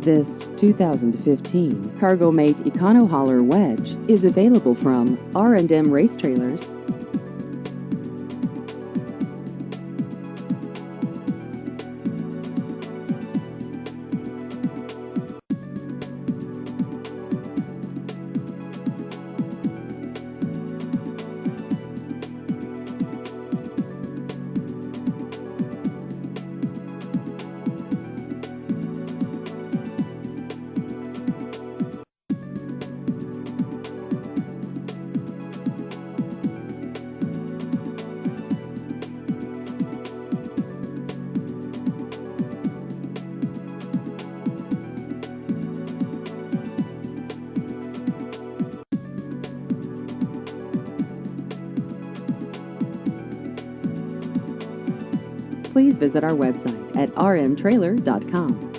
This 2015 Cargo-Mate Econo-Hauler Wedge is available from R&M Race Trailers. Please visit our website at rmtrailer.com.